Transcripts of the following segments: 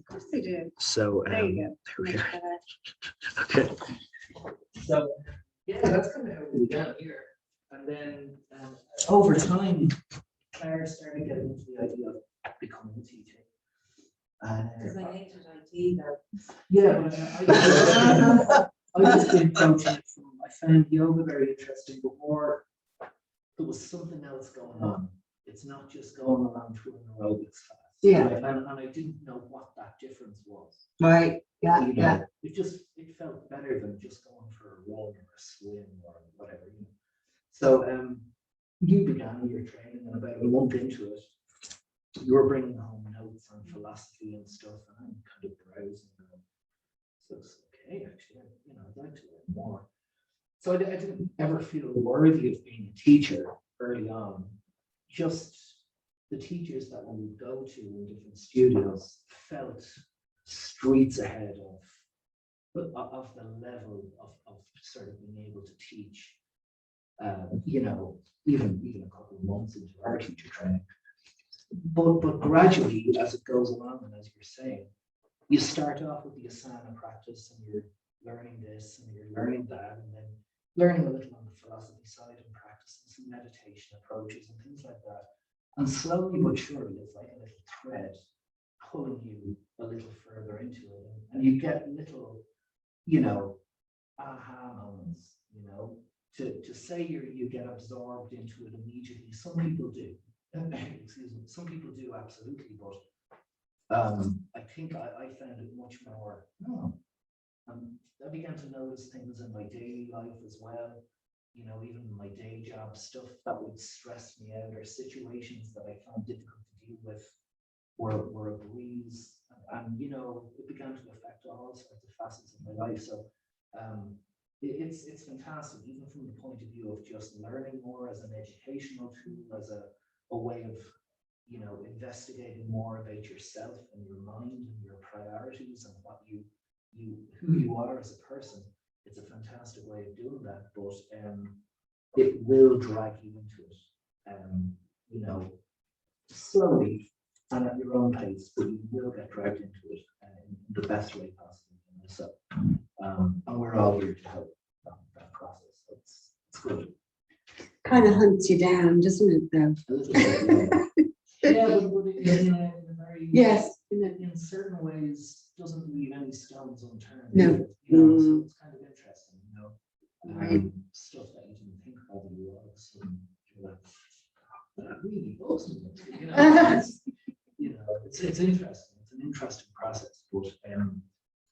course they do. So There you go. there we go. Much better. Okay. So, yeah, that's kind of how we began here. And then over time, Claire started getting into the idea of becoming a teacher. Because I hated IT though. Yeah, but I just been approaching it from, I found yoga very interesting, but more, there was something else going on. It's not just going around to an aerobics class. Yeah. Right? And I didn't know what that difference was. Right, yeah, You know, yeah. it felt better than just going for a run or a swim or whatever, you know. So you began your training, and about a month into it, you were bringing home notes on philosophy and stuff, and I'm kind of browsing them. So it's okay, actually, you know, I'd like to learn more. So I didn't ever feel worthy of being a teacher early on. Just the teachers that we would go to in different studios felt streets ahead of the level of sort of being able to teach, you know, even a couple of months into our teacher training. But gradually, as it goes along, and as you're saying, you start off with the asana practice, and you're learning this, and you're learning that, and then learning a little on the philosophy side and practicing some meditation approaches and things like that. And slowly but surely, it's like a little thread pulling you a little further into it, and you get little, you know, aha moments, you know, to say you get absorbed into it immediately. Some people do. Excuse me. Some people do, absolutely, but I think I found it much more. I began to notice things in my daily life as well. You know, even my day job, stuff that would stress me out, or situations that I found difficult to deal with were a breeze. And you know, it began to affect all sorts of facets of my life. So it's fantastic, even from the point of view of just learning more as an educational tool, as a way of, you know, investigating more about yourself and your mind and your priorities and what who you are as a person. It's a fantastic way of doing that, but it will drag you into it, you know, slowly and at your own pace, but you will get dragged into it in the best way possible. You know? So, and we're all here to help that process. So it's good. Kind of hunts you down, doesn't it, though? A little bit, yeah, but in a very, Yes. in certain ways, doesn't leave any stones unturned. No. You know, so it's kind of interesting, you know. Right. Stuff that you didn't think of, you all of a sudden you're like, that really bugs me. You know, you know, it's interesting. It's an interesting process. But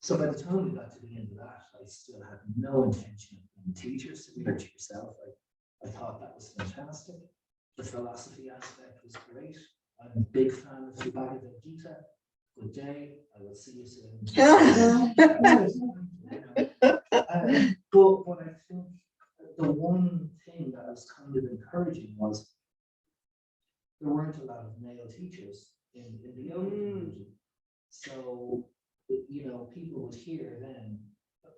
so by the time we got to the end of that, I still had no intention of being a teacher, similar to yourself. I thought that was fantastic. The philosophy aspect was great. I'm a big fan of the Bhagavad Gita. Good day. I will see you soon. But I think the one thing that was kind of encouraging was there weren't a lot of male teachers in the yoga community. So, you know, people would hear then,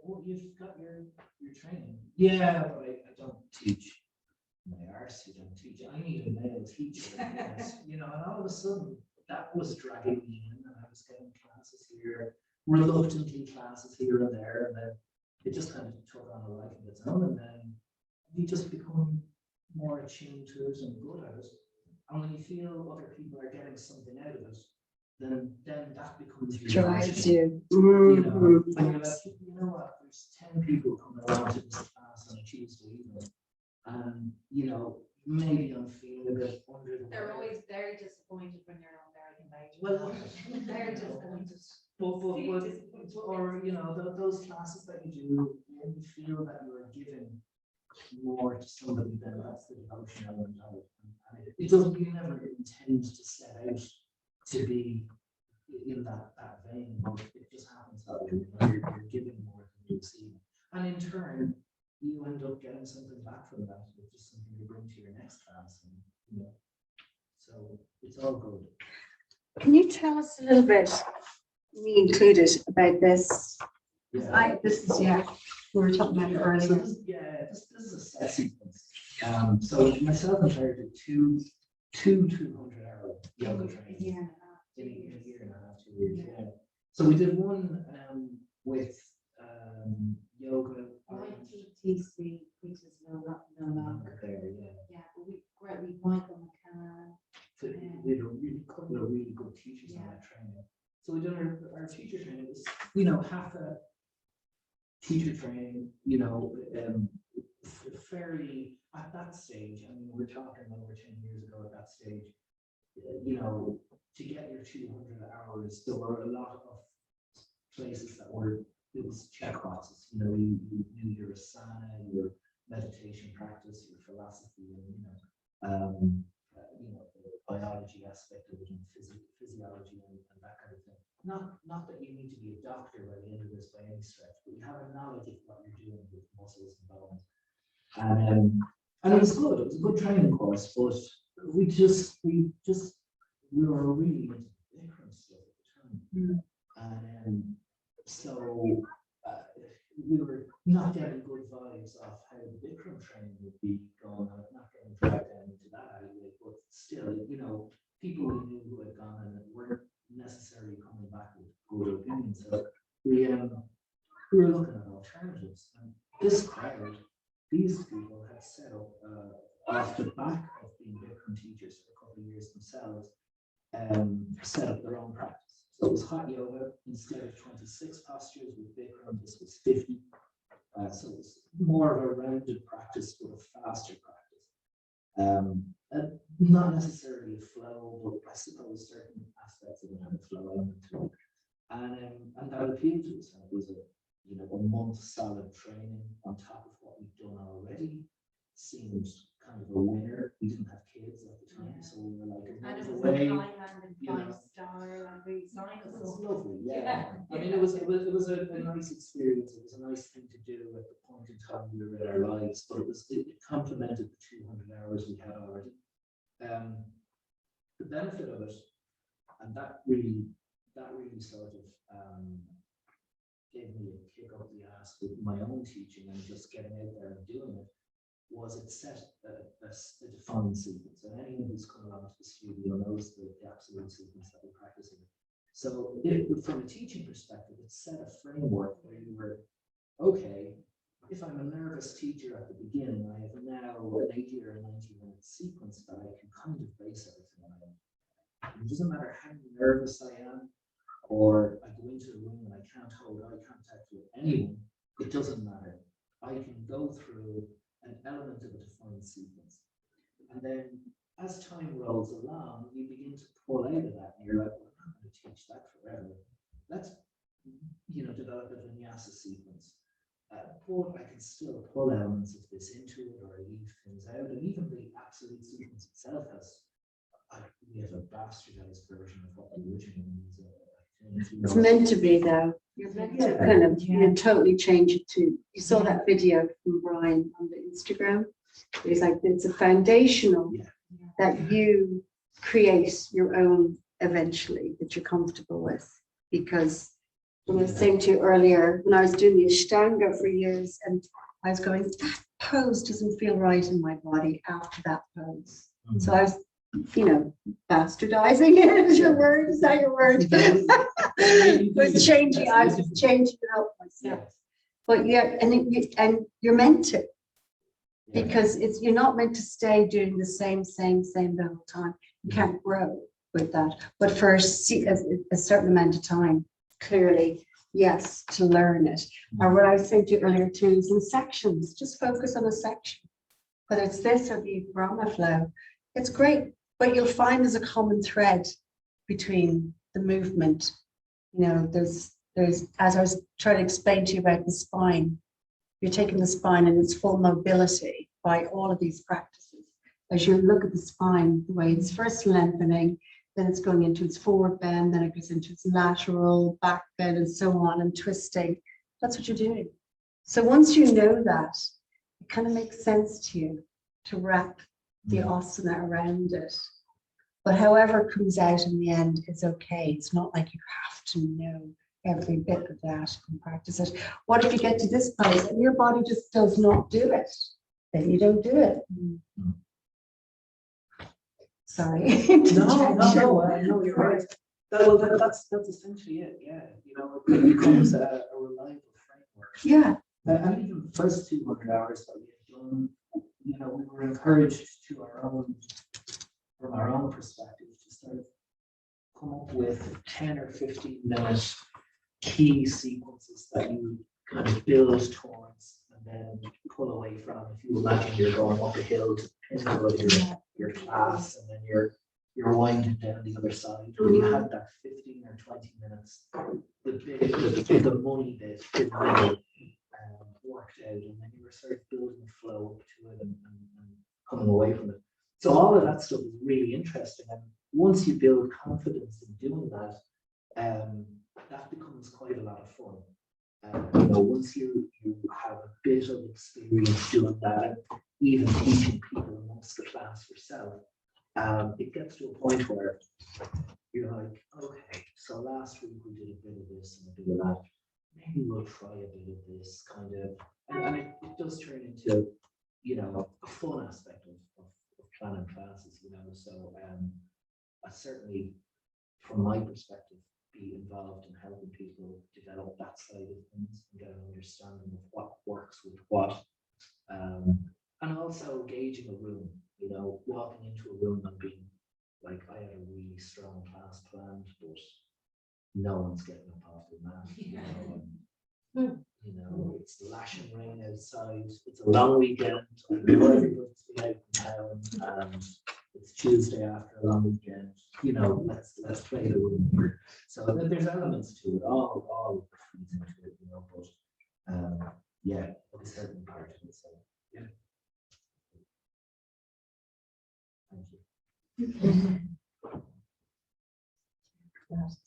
oh, you've got your training. Yeah, but I don't teach. My arse, you don't teach. I need a male teacher. You know, and all of a sudden that was dragging me in, and I was getting classes here, reluctantly classes here and there, and then it just kind of took on a life of its own, and then you just become more attuned to it and good at it. And when you feel other people are getting something out of it, then that becomes your Drives passion. you. You know, and you're like, you know what, there's 10 people coming along to this class on a Tuesday evening, and you know, maybe I'm feeling a bit under the They're weather. always very disappointed when you're not there invited. Well, They're disappointed. but or you know, those classes that you do, when you feel that you are giving more to somebody, then that's the devotion element of it. And it doesn't, you never intend to set out to be in that vein, but it just happens that way. You know, you're giving more than you receive, and in turn, you end up getting something back from that, which is something you bring to your next class, and you know, so it's all good. Can you tell us a little bit, me included, about this? Yeah. This is, we were talking about it So earlier. this is a set sequence. So myself and Clare did two 200-hour yoga trainings in a year and a half, 2 years. Yeah. So we did one with yoga. YTTC, which is no longer. There, yeah. Yeah, but we Michael McCann. So we had a really couple of really good teachers on that training. So we did our teacher training. It was, you know, half a teacher training, you know, fairly at that stage. I mean, we're talking over 10 years ago at that stage. You know, to get your 200 hours, there were a lot of places that were, it was check boxes. You know, you knew your asana, your meditation practice, your philosophy, and you know, the biology aspect of it, and physiology, and that kind of thing. Not that you need to be a doctor by the end of this by any stretch, but you have a knowledge of what you're doing with muscles and bones. And it was good. It was a good training course, but we were really into Bikram stuff at the time. And so we were not getting good vibes of how the Bikram training would be going on, not getting dragged down into that alleyway, but still, you know, people we knew who had gone and weren't necessarily coming back with good opinions. So we were looking at alternatives. And this crowd, these people had set up off the back of being Bikram teachers for a couple of years themselves, set up their own practice. So it was hot yoga. Instead of 26 postures with Bikram, this was 50. So it was more of a rounded practice, but a faster practice. And not necessarily a flow, but I suppose certain aspects of it had a flow element to it. And that appealed to us. And it was a month solid training on top of what we'd done already. Seemed kind of a winner. We didn't have kids at the time, so we were like, And it was away. in Thailand and 5-star and the sign It was was so lovely, yeah. Yeah. I mean, it was a nice experience. It was a nice thing to do at the point in time we were in our lives, but it complemented the 200 hours we had already. The benefit of it, and that really sort of gave me a kick up the ass with my own teaching and just getting out there and doing it, was it set a defined sequence. And anyone who's come along to the studio knows the absolute sequence that we practice in. So from a teaching perspective, it set a framework where you were, okay, if I'm a nervous teacher at the beginning, I have now an 80 or 90-minute sequence that I can kind of base everything on. It doesn't matter how nervous I am, or I go into the room and I can't hold eye contact with anyone, it doesn't matter. I can go through an element of a defined sequence. And then as time rolls along, you begin to pull out of that, and you're like, well, I'm not going to teach that forever. Let's, develop a vinyasa sequence. But I can still pull elements of this into it, or leave things out. And even the absolute sequence itself we have a bastardized version of what the original means. It's meant to be, though. You're meant to kind of totally change it to. You saw that video from Brian on the Instagram. It's like it's a foundational that you create your own eventually that you're comfortable with. Because when I was saying to you earlier, when I was doing the Ashtanga for years, and I was going, that pose doesn't feel right in my body after that pose. Mm-hmm. So I was, bastardizing it. Is your word? Is that your word? Was changing. I was changing it up myself. But and you're meant to, because you're not meant to stay doing the same the whole time. You can't grow with that. But for a certain amount of time, clearly, yes, to learn it. Or what I was saying to you earlier too is in sections. Just focus on a section, whether it's this or the Brahma flow. It's great. But you'll find there's a common thread between the movement. There's as I was trying to explain to you about the spine, you're taking the spine in its full mobility by all of these practices. As you look at the spine, the way it's first lengthening, then it's going into its forward bend, then it goes into its lateral back bend, and so on, and twisting. That's what you're doing. So once you know that, it kind of makes sense to you to wrap the asana around it. But however comes out in the end is okay. It's not like you have to know every bit of that and practice it. What if you get to this place and your body just does not do it? Then you don't do it. Sorry. No, you're right. That's essentially it. Yeah, you know, it becomes a reliable framework. Yeah, And even the first 200 hours that we had done, you know, we were encouraged to from our own perspective, to sort of come up with 10 or 15 minute key sequences that you kind of build towards and then pull away from. If you imagine you're going up a hill to the pinnacle of your class, and then you're winding down the other side, when you had that 15 or 20 minutes, the money bit in the middle worked out, and then you were sort of building a flow up to it and coming away from it. So all of that stuff is really interesting, and once you build confidence in doing that, that becomes quite a lot of fun. You know, once you have a bit of experience doing that, and even teaching people amongst the class yourself, it gets to a point where you're like, okay, so last week we did a bit of this and a bit of that. Maybe we'll try a bit of this kind of, and it does turn into, you know, a fun aspect of planning classes, you know. So I certainly, from my perspective, be involved in helping people develop that side of things and get an understanding of what works with what, and also gauging a room, you know, walking into a room and being like, I have a really strong class planned, but no one's getting up off the mat, you know, and, you know, it's lashing rain outside, it's a long weekend, I know everybody's been out in town, and it's Tuesday after a long weekend, you know, let's play the room. So there's elements to it, all feeds into it, you know, but yeah, it's certainly part of it. So yeah. Thank you.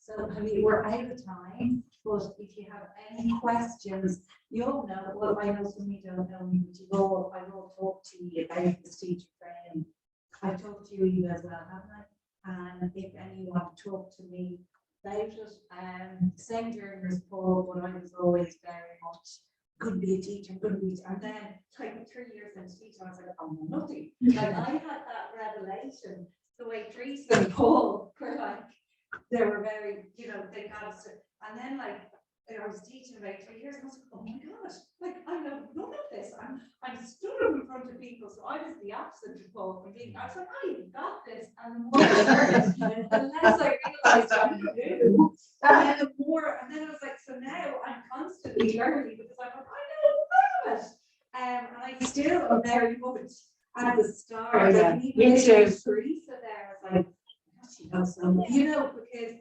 So, I mean, we're out of time, but if you have any questions, you'll know, well, I know some of you don't know me, but I will talk to you about this teacher training. I've talked to you as well, haven't I? And if anyone want to talk to me about it, same journey as Paul, but I was always very much couldn't be a teacher, and then like 3 years into teaching, I was like, I'm nothing. Like I had that revelation, the way Teresa and Paul were like, they were very, you know, they got us, and then like I was teaching about 3 years, and I was like, oh my god, like I know none of this. I'm stood up in front of people, so I was the opposite of Paul from being. I was like, I even got this, and the more I learned, the less I realized I could do, and then the more, and then I was like, so now I'm constantly learning because I'm like, I know none of it, and I still am very much at the start. Oh, yeah. Like, even Me too. Teresa there, I was like, she knows so much, you know, because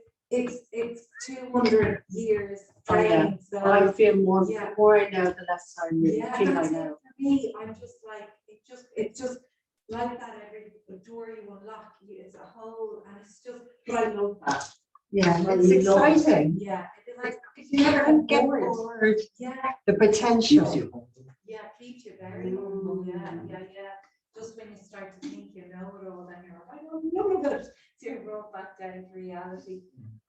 it's 200 years training. So I feel more, yeah. the more I know, the less I really feel I that's it know. for me. I'm just like, it's just like that. Every door you unlock, it's a whole, and it's just, but I love that. Yeah, I it's love it. exciting. Yeah, it's like, You never get bored. bored. Yeah, The Keeps potential. you humble. yeah, keeps you very humble. Yeah. Just when you start to think you know it all, then you're like, I don't know it. So you're brought back down to reality.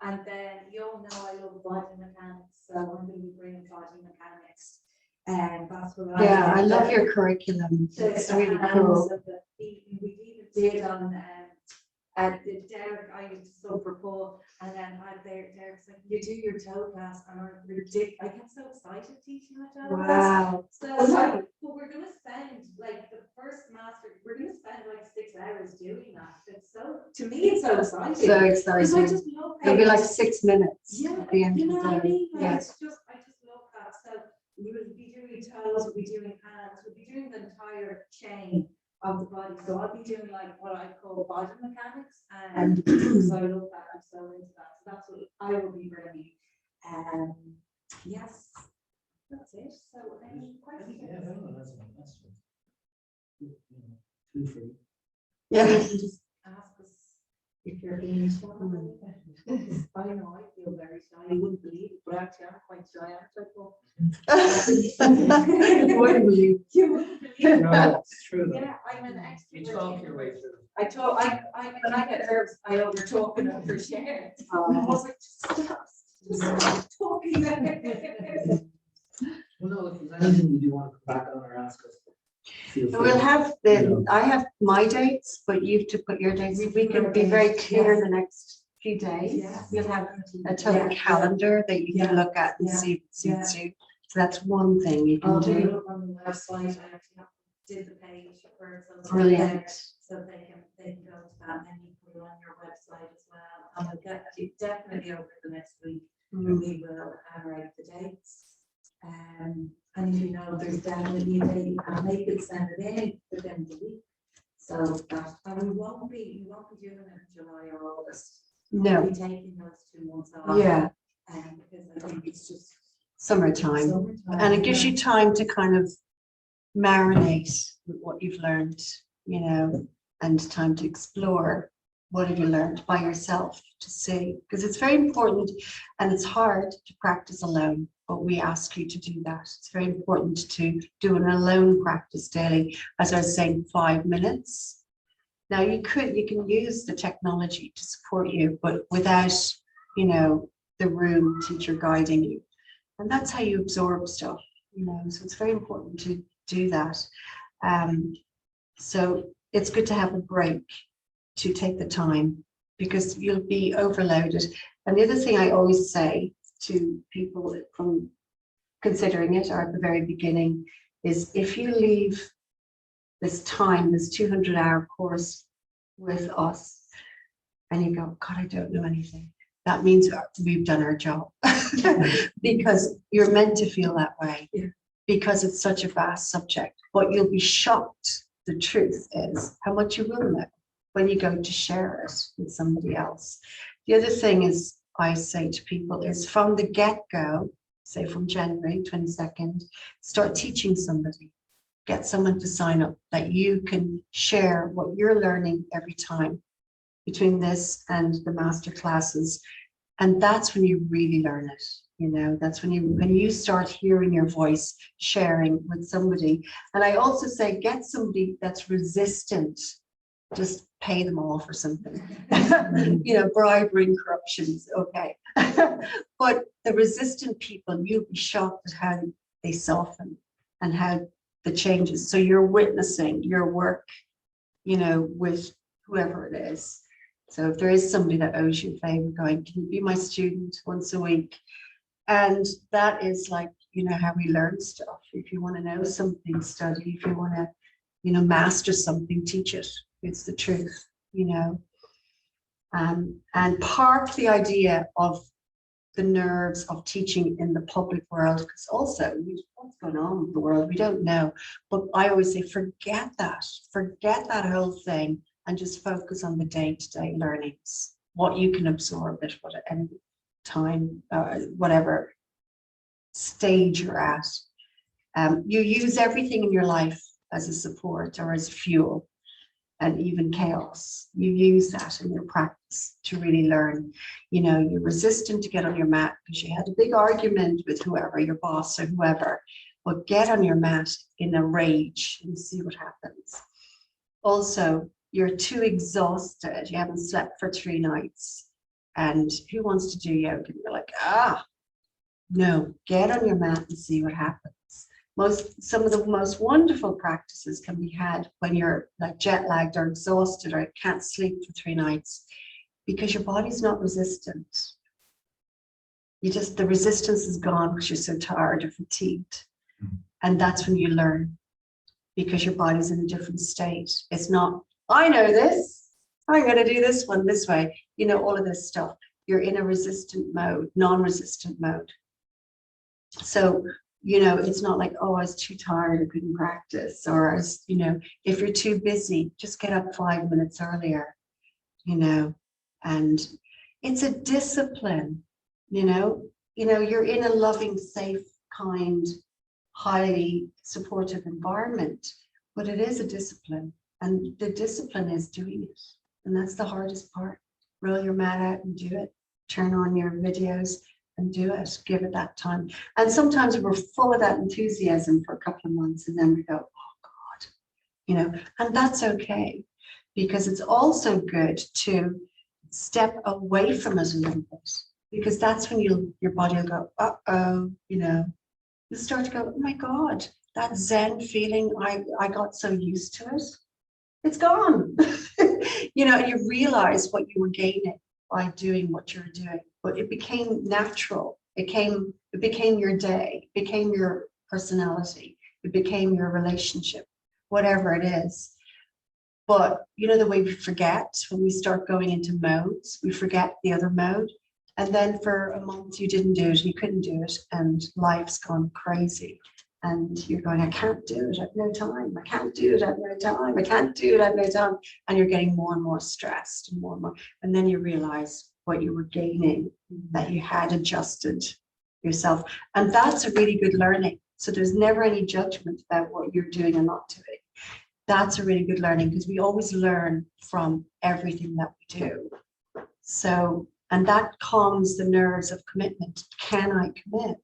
And then you all know I love body mechanics, so I'm going to be bringing body mechanics. And that's what I love your curriculum. It's really cool. We even did on at the Derek, I used to sub for Paul, and then Derek's like, you do your toe class, and I get so excited teaching my toe class. Wow. So like, but we're gonna spend like the first master, we're gonna spend like 6 hours doing that. It's so, to me, it's so exciting. So Because I exciting. just love It'll be like 6 minutes yeah, at the end you know of the what I day. mean? Like, Yeah. it's just, I just love that. So we will be doing toes, we'll be doing hands, we'll be doing the entire chain of the body. So I'll be doing like what I call body mechanics, and so I love that. I'm so into that. So that's what I will be bringing. Yes, that's it. So any questions? Yeah, everyone has a question. Feel free. Yeah. You can just ask us if you're being shy. I know I feel very shy. You wouldn't believe it, but actually I'm quite shy. You wouldn't believe. You wouldn't believe it. No, it's true. Yeah, I'm an extrovert. You talk your way through. When I get nervous, I over talk and overshare. I was like, just stop talking. Well, no, if there's anything you do want to come back on or ask us, feel free. We'll have I have my dates, but you have to put your dates. We can be very clear in the next few days. Yes. You'll have a total Yeah. calendar that you can Yeah. look at and Yeah. see if it suits you. So that's one thing you can I'll do it do. up on the website. I actually did the page for it, so it's Brilliant. there, so they can go to that, and then you put it on your website as well. And we'll get you definitely over the next week. Mm. We will hammer out the dates. And you know, there's definitely a date, and they could send it in within the week. So that, and we won't be doing it in July or August. No. We'll be taking those 2 months off. Yeah, Because I think it's just summertime. summertime. And it gives you time to kind of marinate with what you've learned, you know, and time to explore what have you learned by yourself to see. Because it's very important and it's hard to practice alone, but we ask you to do that. It's very important to do an alone practice daily, as I was saying, 5 minutes. Now you can use the technology to support you, but without, you know, the room teacher guiding you. And that's how you absorb stuff, you know, so it's very important to do that. So it's good to have a break, to take the time, because you'll be overloaded. And the other thing I always say to people from considering it or at the very beginning is, if you leave this time, this 200-hour course with us, and you go, God, I don't know anything, that means we've done our job. Because you're meant to feel that way. Yeah. Because it's such a vast subject. But you'll be shocked, the truth is, how much you will know when you go to share it with somebody else. The other thing is, I say to people, is from the get-go, say from January 22nd, start teaching somebody. Get someone to sign up that you can share what you're learning every time between this and the master classes. And that's when you really learn it. You know, that's when you start hearing your voice sharing with somebody. And I also say, get somebody that's resistant. Just pay them off or something. You know, bribery and corruption is okay. But the resistant people, you'll be shocked at how they soften and how the changes. So you're witnessing your work, you know, with whoever it is. So if there is somebody that owes you a favor, going, can you be my student once a week? And that is like, you know, how we learn stuff. If you want to know something, study. If you want to, you know, master something, teach it. It's the truth, you know. And park the idea of the nerves of teaching in the public world, because also what's going on with the world, we don't know. But I always say, forget that whole thing, and just focus on the day-to-day learnings, what you can absorb at any time, whatever stage you're at. You use everything in your life as a support or as fuel, and even chaos. You use that in your practice to really learn. You know, you're resistant to get on your mat because you had a big argument with whoever, your boss or whoever, but get on your mat in a rage and see what happens. Also, you're too exhausted. You haven't slept for 3 nights. And who wants to do yoga? And you're like, no, get on your mat and see what happens. Some of the most wonderful practices can be had when you're like jet lagged or exhausted or can't sleep for 3 nights, because your body's not resistant. The resistance is gone because you're so tired or fatigued. And that's when you learn, because your body's in a different state. It's not, I know this, I'm going to do this one this way. You know, all of this stuff. You're in a resistant mode, non-resistant mode. So, you know, it's not like, oh, I was too tired, I couldn't practice, or I was, you know, if you're too busy, just get up 5 minutes earlier, you know. And it's a discipline, you know, you're in a loving, safe, kind, highly supportive environment, but it is a discipline, and the discipline is doing it. And that's the hardest part. Roll your mat out and do it. Turn on your videos and do it. Give it that time. And sometimes we're full of that enthusiasm for a couple of months, and then we go, oh God, you know, and that's okay, because it's also good to step away from it a little bit, because that's when your body will go, uh-oh, you know, you start to go, oh my God, that Zen feeling, I got so used to it. It's gone. You know, and you realize what you were gaining by doing what you're doing, but it became natural. It became your day, it became your personality, it became your relationship, whatever it is. But you know, the way we forget when we start going into modes, we forget the other mode. And then for a month you didn't do it, you couldn't do it, and life's gone crazy. And you're going, I can't do it, I have no time. I can't do it, I have no time. I can't do it, I have no time. And you're getting more and more stressed and more and more. And then you realize what you were gaining, that you had adjusted yourself. And that's a really good learning. So there's never any judgment about what you're doing and not doing. That's a really good learning, because we always learn from everything that we do. So, and that calms the nerves of commitment. Can I commit?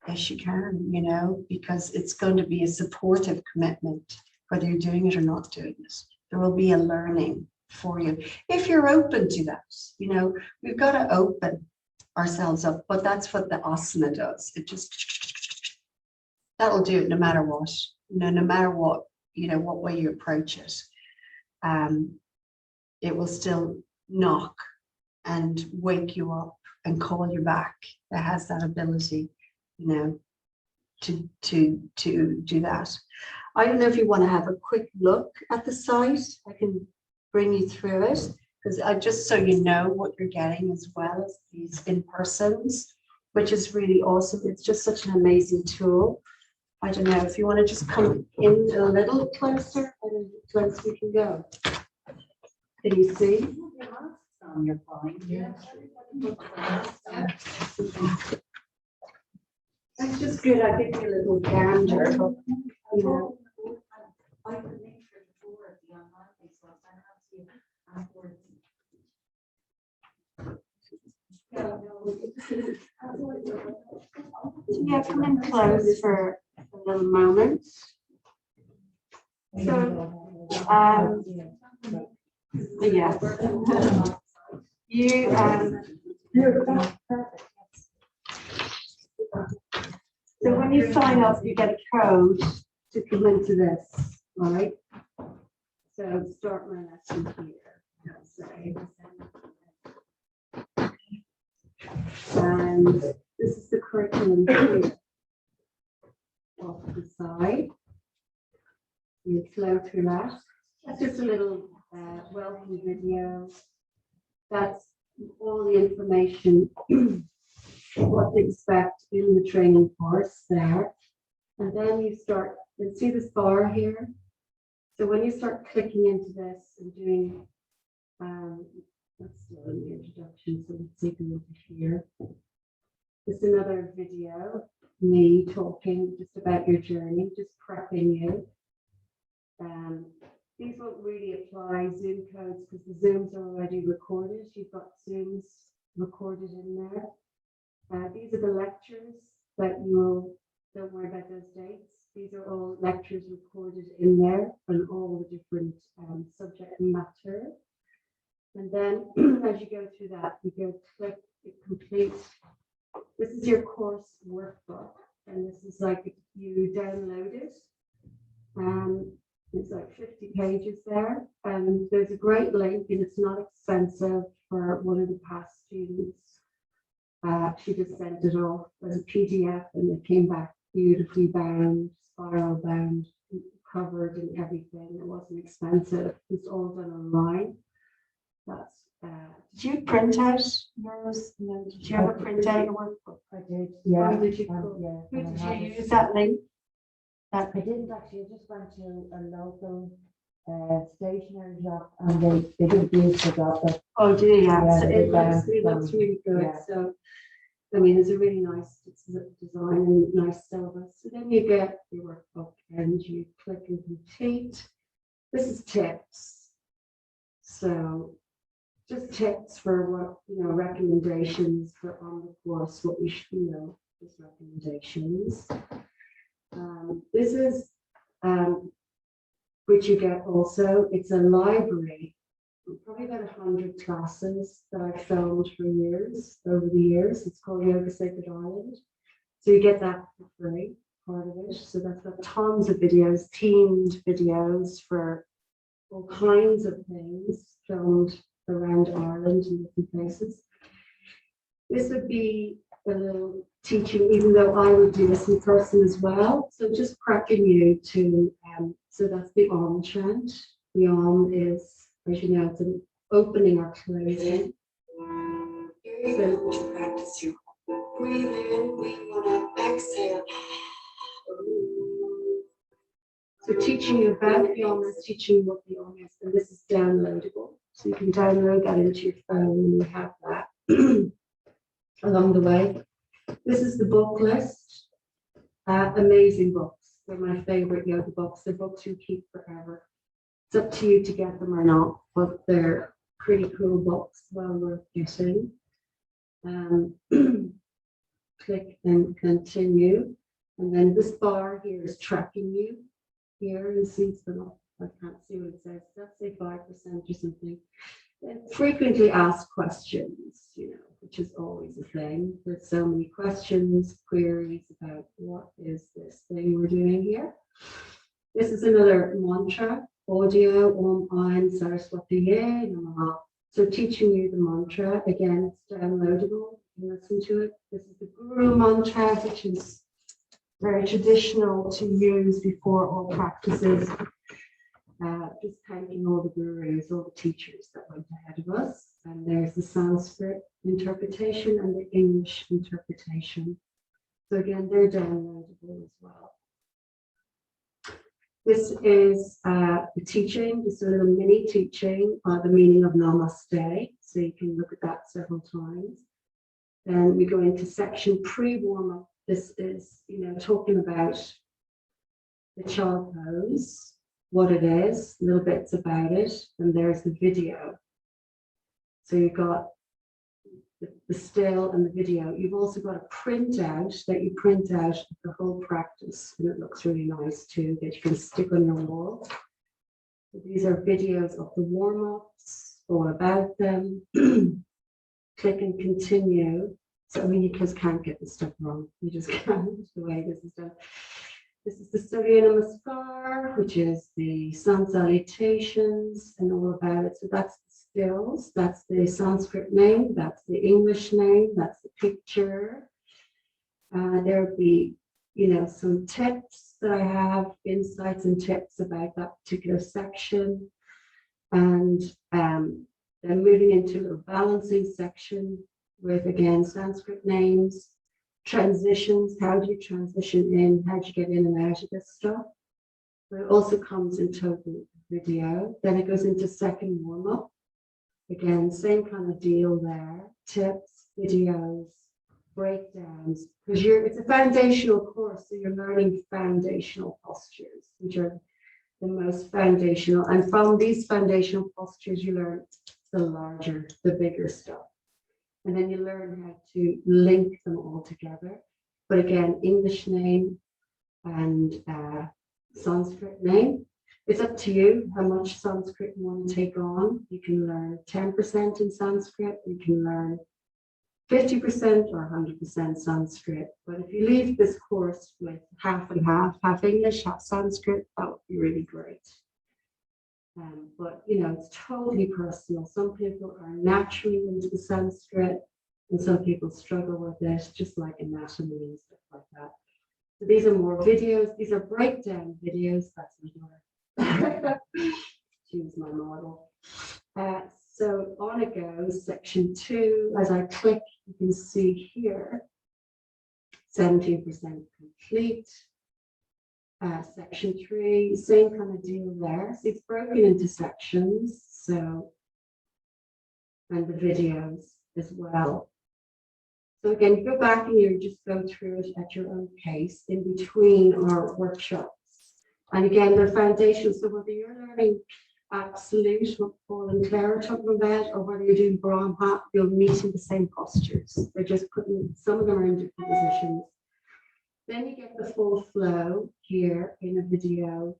Yes, you can, you know, because it's going to be a supportive commitment, whether you're doing it or not doing it. There will be a learning for you if you're open to that. You know, we've got to open ourselves up, but that's what the asana does. It just, that'll do it no matter what, you know, no matter what, you know, what way you approach it. It will still knock and wake you up and call you back. It has that ability, you know, to do that. I don't know if you want to have a quick look at the site. I can bring you through it, because I just so you know what you're getting, as well as these in-persons, which is really awesome. It's just such an amazing tool. I don't know if you want to just come in a little closer, and close we can go. Can you see? You're fine. Yeah. That's just good. I give you a little gander. You know. I could make sure the tour of the online thing, so I'll send out to you afterwards. Yeah, come in close for a little moment. So, yeah. You, so when you sign up, you get a code to come into this, right? So start my lesson here. Say. And this is the curriculum here. Off to the side. You flow through that. That's just a little welcome video. That's all the information, what to expect in the training course there. And then you start, you see this bar here? So when you start clicking into this and doing, that's still in the introduction, so let's take a look here. This is another video, me talking just about your journey, just prepping you. These won't really apply Zoom codes, because the Zooms are already recorded. You've got Zooms recorded in there. These are the lectures that don't worry about those dates. These are all lectures recorded in there on all the different subject matter. And then as you go through that, you go click it complete. This is your course workbook, and this is like you download it. It's like 50 pages there, and there's a great link, and it's not expensive for one of the past students. She just sent it off as a PDF, and it came back beautifully bound, spiral bound, covered and everything. It wasn't expensive. It's all done online. That's did you print out yours? No, did you ever print out a workbook? I did, yeah. Who did you, Yeah. who did you use that link? I didn't actually, I just went to a local stationery shop, and they didn't use the job. But Oh, do you? Yeah. Yeah, So it looks really good. yeah. So, I mean, it's a really nice design and nice syllabus. So then you get your workbook and you click and complete. This is tips. So just tips for what, you know, recommendations for on the course, what we should know, just recommendations. This is which you get also. It's a library, probably about 100 classes that I've filmed for years, over the years. It's called Yoga Sacred Island. So you get that for free, part of it. So that's got tons of videos, themed videos for all kinds of things filmed around Ireland and different places. This would be a little teaching, even though I would do this in person as well. So just prepping you to, so that's the Om chant. The Om is, as you know, it's an opening or closing. So practice your breathe in, we want to exhale. So teaching you about the Om is teaching you what the Om is, and this is downloadable. So you can download that into your phone and you have that along the way. This is the book list. Amazing books. They're my favorite yoga books. They're books you keep forever. It's up to you to get them or not, but they're pretty cool books, well worth getting. Click and continue. And then this bar here is tracking you. Here, you see it's the, I can't see what it says. Let's say 5% or something. And frequently asked questions, you know, which is always a thing. There's so many questions, queries about what is this thing we're doing here. This is another mantra, audio, Om Aim Saraswati Ye Namaha. So teaching you the mantra, again, it's downloadable. You can listen to it. This is the Guru mantra, which is very traditional to use before all practices. Just thanking all the gurus, all the teachers that went ahead of us. And there's the Sanskrit interpretation and the English interpretation. So again, they're downloadable as well. This is the teaching, this is a little mini teaching on the meaning of Namaste. So you can look at that several times. Then we go into section pre-warm-up. This is, you know, talking about the child pose, what it is, little bits about it, and there's the video. So you've got the still and the video. You've also got a printout that you print out the whole practice, and it looks really nice too, that you can stick on your wall. So these are videos of the warm-ups, all about them. Click and continue. So I mean, you just can't get this stuff wrong. You just can't, the way this is done. This is the Surya Namaskar, which is the sun salutations and all about it. So that's the stills, that's the Sanskrit name, that's the English name, that's the picture. There would be, you know, some tips that I have, insights and tips about that particular section. And then moving into a balancing section with, again, Sanskrit names, transitions, how do you transition in, how do you get in and out of this stuff. But it also comes in total video. Then it goes into second warm-up. Again, same kind of deal there, tips, videos, breakdowns, because it's a foundational course, so you're learning foundational postures, which are the most foundational. And from these foundational postures, you learn the larger, the bigger stuff. And then you learn how to link them all together. But again, English name and Sanskrit name. It's up to you how much Sanskrit you want to take on. You can learn 10% in Sanskrit. You can learn 50% or 100% Sanskrit. But if you leave this course with half and half English, half Sanskrit, that would be really great. But, you know, it's totally personal. Some people are naturally into the Sanskrit and some people struggle with it, just like anatomy and stuff like that. So these are more videos. These are breakdown videos. That's my daughter. Choose my model. So on it goes, section 2. As I click, you can see here, 17% complete. Section 3, same kind of deal there. So it's broken into sections. So, and the videos as well. So again, go back and you just go through it at your own pace in between our workshops. And again, they're foundational. So whether you're learning absolute, what Paul and Clare are talking about, or whether you're doing Brahma, you're meeting the same postures. They're just putting, some of them are in different positions. Then you get the full flow here in a video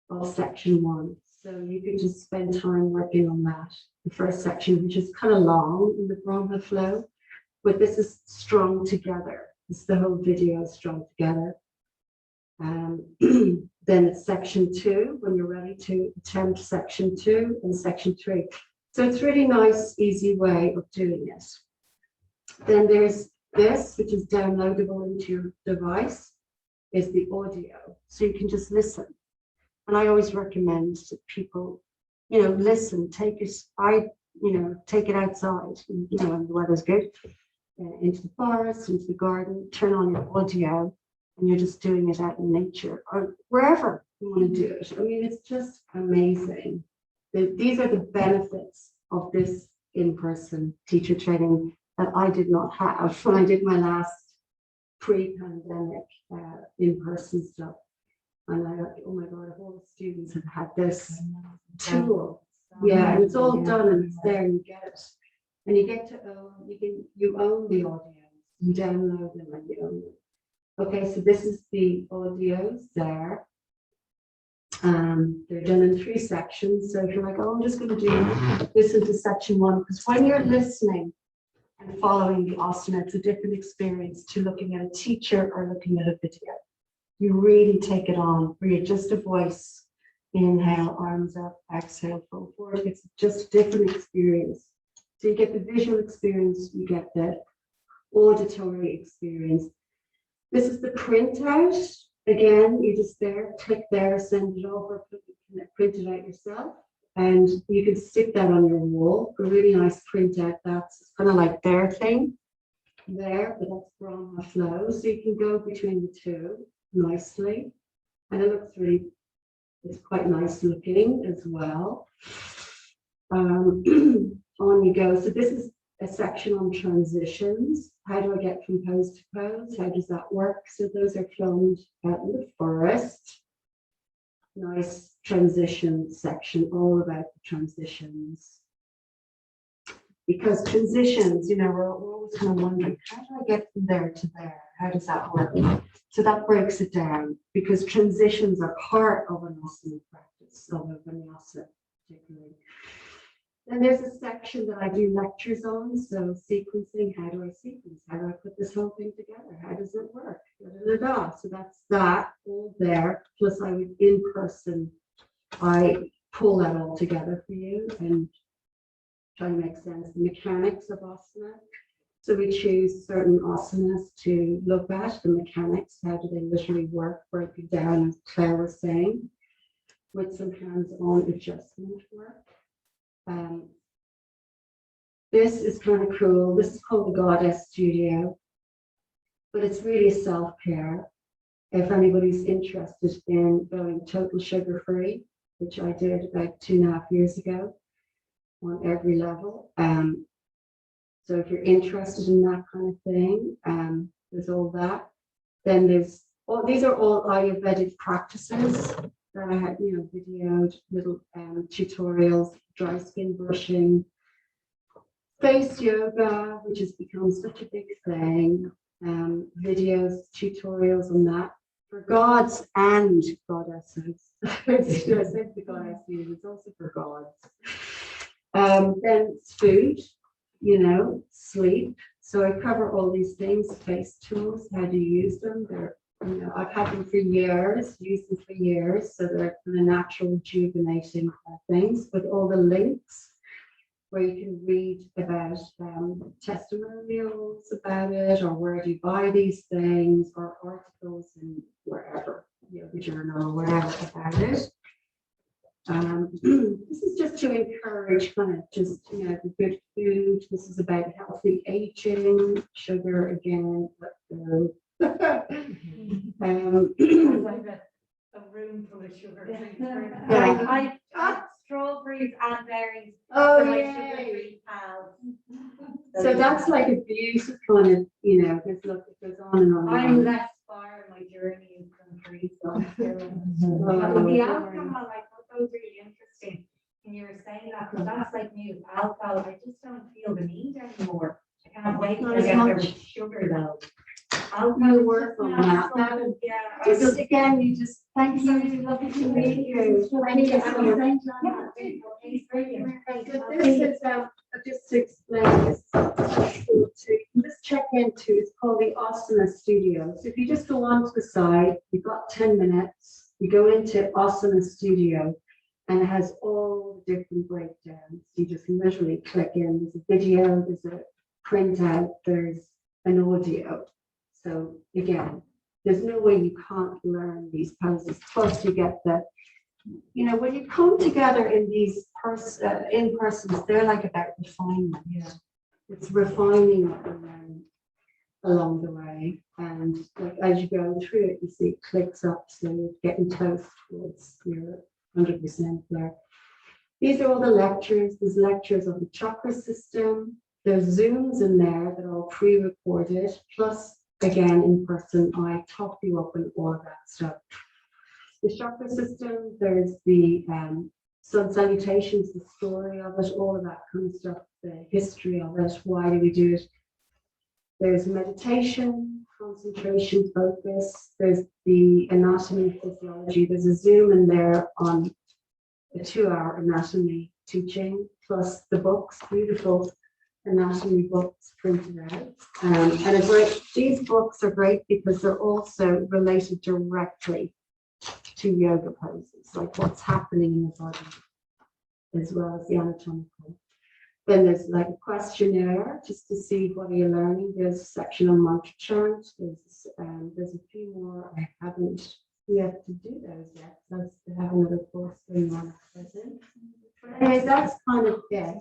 of section 1. So you can just spend time working on that. The first section, which is kind of long in the Brahma flow, but this is strung together. This is the whole video strung together. Then it's section 2, when you're ready to attempt section 2 and section 3. So it's really nice, easy way of doing it. Then there's this, which is downloadable into your device, is the audio. So you can just listen. And I always recommend that people, listen, take it, take it outside, when the weather's good, into the forest, into the garden, turn on your audio, and you're just doing it out in nature or wherever you want to do it. I mean, it's just amazing. These are the benefits of this in-person teacher training that I did not have when I did my last pre-pandemic in-person stuff. And I thought, oh my God, if all the students had had this tool. Yeah, and it's all done and it's there and you get it. And you get to own, you own the audios, you download them and you own them. Okay, so this is the audios there. They're done in 3 sections. So if you're like, oh, I'm just going to listen to section 1, because when you're listening and following the asana, it's a different experience to looking at a teacher or looking at a video. You really take it on, where you're just a voice. Inhale, arms up, exhale, fold forward. It's just a different experience. So you get the visual experience, you get the auditory experience. This is the printout. Again, you just click there, send it over, print it out yourself. And you can stick that on your wall. A really nice printout. That's kind of like their thing there, but that's Brahma flow. So you can go between the two nicely. And it looks it's quite nice looking as well. On you go. So this is a section on transitions. How do I get from pose to pose? How does that work? So those are filmed out in the forest. Nice transition section, all about the transitions. Because transitions, we're always kind of wondering, how do I get from there to there? How does that work? So that breaks it down, because transitions are part of an asana practice, of a vinyasa particularly. Then there's a section that I do lectures on. So sequencing, how do I sequence? How do I put this whole thing together? How does it work? Da, da, da, da. So that's that all there. Plus I would in person, I pull that all together for you and try to make sense. The mechanics of asana. So we choose certain asanas to look at, the mechanics, how do they literally work, break it down, as Claire was saying, with some hands-on adjustment work. This is kind of cool. This is called the Goddess Studio, but it's really self-care. If anybody's interested in going total sugar-free, which I did about 2.5 years ago on every level. So if you're interested in that kind of thing, there's all that. Then these are all Ayurvedic practices that I had, videoed, little tutorials, dry skin brushing, face yoga, which has become such a big thing, videos, tutorials on that for gods and goddesses. I said the goddesses, it's also for gods. Then food, sleep. So I cover all these things, face tools, how do you use them? They're, I've had them for years, used them for years. So they're kind of natural, rejuvenating things with all the links where you can read about testimonials about it, or where do you buy these things, or articles in wherever, the journal or whatever about it. This is just to encourage kind of just, the good food. This is about healthy aging, sugar again. A room full of sugar. Yeah. I strawberries and berries. Oh, for my yay. sugar-free pals. So that's like a beauty kind of, because look, it goes on and on. I'm less far in my journey in country, so I'm still. But the alcohol, I thought that was really interesting. And you were saying that, because that's like me with alcohol. I just don't feel the need anymore. I can't wait to Not as get there much. with sugar though. You work on that. Yeah. Just again, you just, thank you, lovely to meet you. Thank you so much. So this is, just to explain this, just check into, it's called the Asana Studio. So if you just go onto the side, you've got 10 minutes, you go into Asana Studio, And it has all the different breakdowns. You just literally click in. There's a video, there's a printout, there's an audio. So again, there's no way you can't learn these poses. Plus you get the, when you come together in these in-persons, they're like about refinement. Yeah. It's refining what you learn along the way. And like as you go through it, you see it clicks up, so you're getting close towards your 100% there. These are all the lectures. There's lectures on the chakra system. There's Zooms in there that are all pre-recorded. Plus, again, in person, I talk you up on all of that stuff. The chakra system, there's the sun salutations, the story of it, all of that kind of stuff, the history of it, why do we do it. There's meditation, concentration, focus. There's the anatomy, physiology. There's a Zoom in there on a 2-hour anatomy teaching, plus the books, beautiful anatomy books printed out. And these books are great because they're also related directly to yoga poses, like what's happening in the body, as well as the anatomical. Then there's like a questionnaire just to see what are you learning. There's a section on mantra chant. There's a few more. I haven't yet to do those yet. That's to have another course going on at present. But anyways, that's kind of it.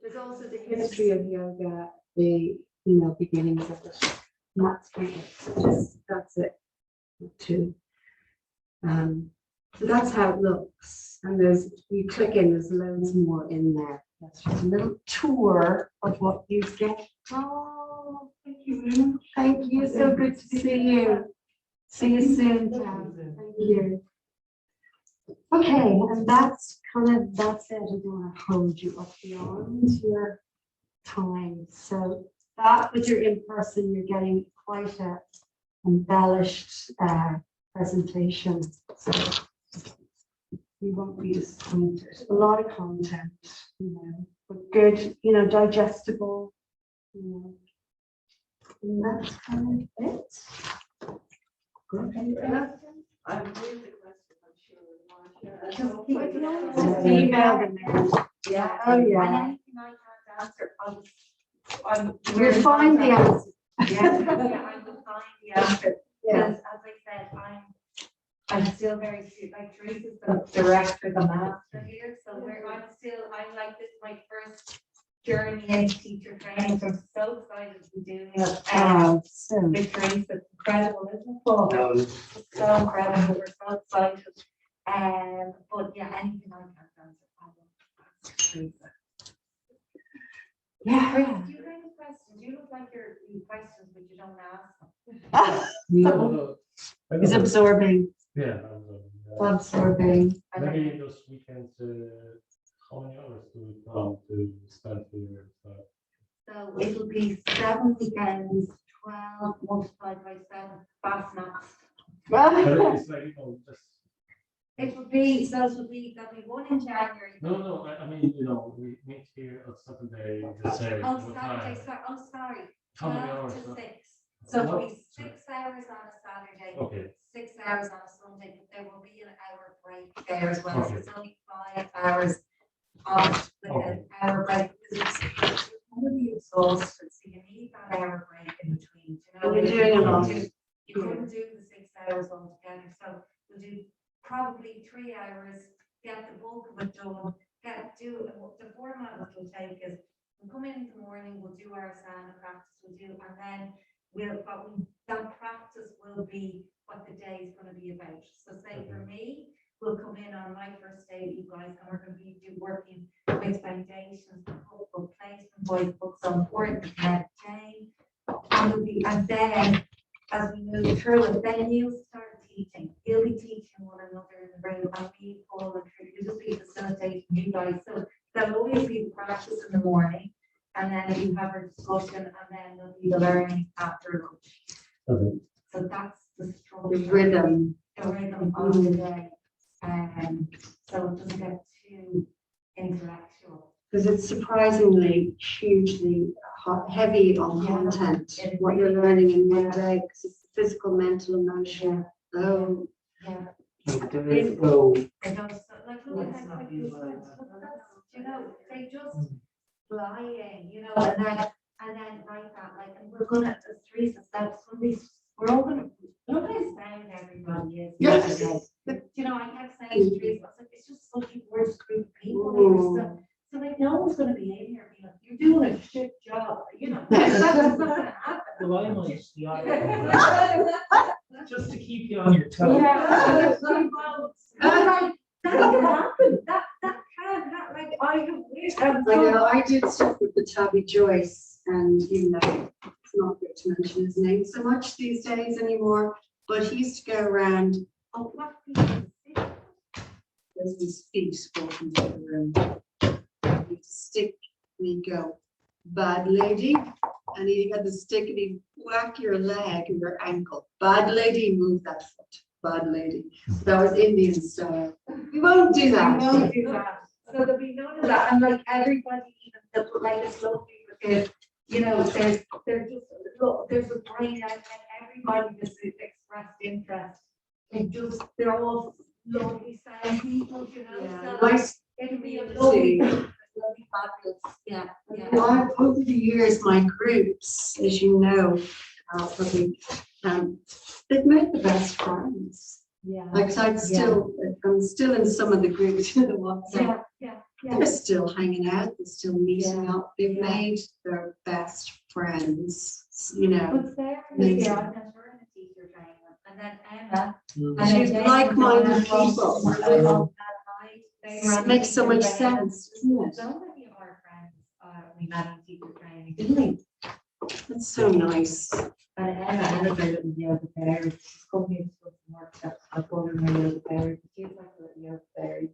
There's also the history of yoga, the beginnings of it. And that's kind of it. That's it. Too. So that's how it looks. And you click in, there's loads more in there. That's just a little tour of what you get. Oh, thank you. Thank you. So good to see you. See you soon, Tam. Thank you. Okay, and that's it. I don't want to hold you up beyond your time. So that with your in-person, you're getting quite a embellished presentation. So you won't be disappointed. A lot of content, but good, digestible, and that's kind of it. I'm doing the question, I'm Just sure. email them there. Yeah. Oh, yeah. And anything I can't answer, We'll find the answer. Yeah, I will find the answer. Yeah. Because as I said, I'm still very, like Teresa's the director, the master here, so I'm like, this is my first journey into teacher training, so I'm so excited to be doing it. With Teresa, it's incredible, isn't it, Paul? It's so incredible, we're so excited. But yeah, anything I can't answer, I will ask Teresa. Yeah. Do you have any questions? You look like you're questions, but you don't ask them. No. He's absorbing. Yeah. Absorbing. Maybe those weekends, how many hours do we plan to spend here? So it'll be 7 weekends, 12 multiplied by 7, fast maths. But it's like, just. There'll be one in January. No, I mean, we meet here on Saturday, let's say. Oh, what time? sorry. How many 12 hours? to 6. So it'll be 6 hours on a Saturday, Okay. 6 hours on a Sunday, but there will be an hour break there as well. So Okay. it's only 5 hours off with an hour break. Because it's really exhausted, so you need that hour break in between. We're doing a lot. You couldn't do the 6 hours altogether, so we'll do probably 3 hours, get the bulk of it done, the format it will take is we'll come in the morning, we'll do our asana practice, and then that practice will be what the day is going to be about. So say for me, we'll come in on my first day, you guys, and we're going to be working with foundations, book placement, voice books, so important, Jane, and then as we move through it, then you'll start teaching. You'll be teaching one another in the room, and me, Paul, and Clare, you'll just be facilitating you guys. So there'll always be the practice in the morning, and then you have a discussion, and then there'll be the learning after lunch. Okay. So that's the The structure. rhythm. The rhythm of the day. So it doesn't get too intellectual. Because it's surprisingly hugely heavy on content, what you're learning in one day, because it's physical, mental, emotional. Oh, Yeah. There is, oh, It goes, like, look Let's at not how be quick like this that. went. You know, they just flying, you know, and then like that, like, and we're gonna, as Teresa said, it's gonna be, we're all gonna, look how sound everybody is. Yes. You know, I kept saying to Teresa, I was like, it's just such a worse group of people here, so like, no one's gonna be in here being like, you're doing a shit job, you know, that's not gonna happen. Well, I might, just to keep you on your toes. Yeah. Like, that can happen, that can happen, like, I have wished. I know, I did stuff with the Tabby Joyce, and you know, it's not good to mention his name so much these days anymore, but he used to go around, Oh, what people say. as his feet walking into the room. He'd stick, and he'd go, bad lady, and he had the stick and he'd whack your leg or your ankle. Bad lady, move that foot. Bad lady. That was Indian style. We won't do that. We won't do that. So there'll be none of that, and like everybody, even the, like it's lovely because, you know, there's just, look, there's a brain out and everybody just expressed interest. They're all lovely sound people, you know, Yeah, so nice. it'll be a See. lovely fabulous, yeah. Over the years, my groups, as you know, probably, they've made the best friends. Yeah. Like I'm still in some of the groups in the WhatsApp. Yeah. They're still hanging out, they're still meeting up. They've Yeah. made their best friends, you know. But Sarah was Amazing. here, I met her in a teacher training, and then Emma. Mm. and then She's Jane like-minded and Joanna people. from Malahide, they ran It makes so teacher much training. sense, doesn't it? So many of our friends, we met in teacher training, didn't we? It's so nice. And Emma's a little yoga fairy. She's come here to do some workshops. I call her my yoga fairy. She's like a little yoga fairy.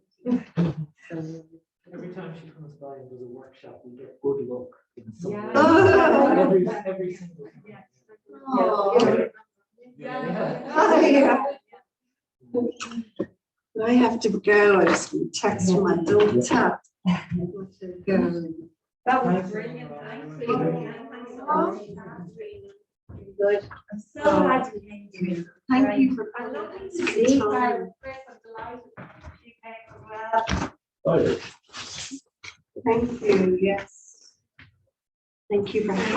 So, Every time she comes by and does a workshop, we get good luck. In some Yeah. way. Oh. Every single time. Yeah. Oh. Yeah. I have to go. I just text my daughter. I have to go. That was Thanks, brilliant, Emma. thanks. Yeah. Thanks so much. Good. I'm so glad you came to me. Thank you for I love coming. to It's a see good Clare, time. Chris, I'm delighted you came as well. Oh, yeah. Thank you, yes. Thank you for having